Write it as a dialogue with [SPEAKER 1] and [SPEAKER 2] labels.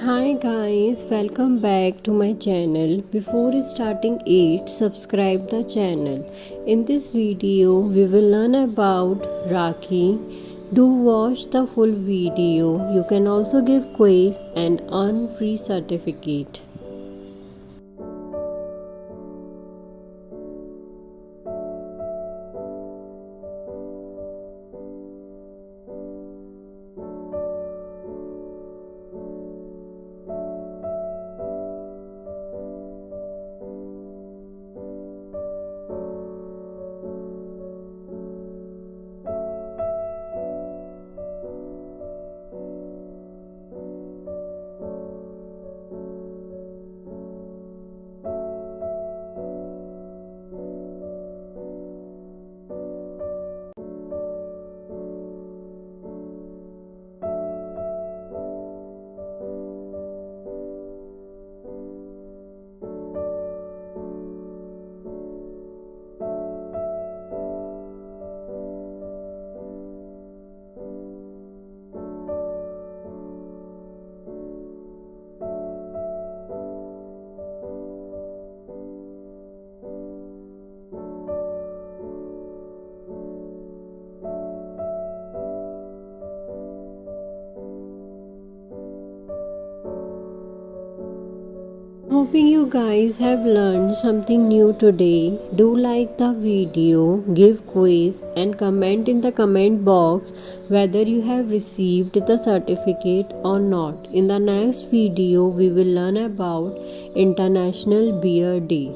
[SPEAKER 1] Hi guys, welcome back to my channel. Before starting it, subscribe the channel. In this video, we will learn about Rakhi. Do watch the full video. You can also give quiz and earn free certificate. Hoping you guys have learned something new today. Do like the video, give quiz and comment in the comment box whether you have received the certificate or not. In the next video we will learn about International Beer Day.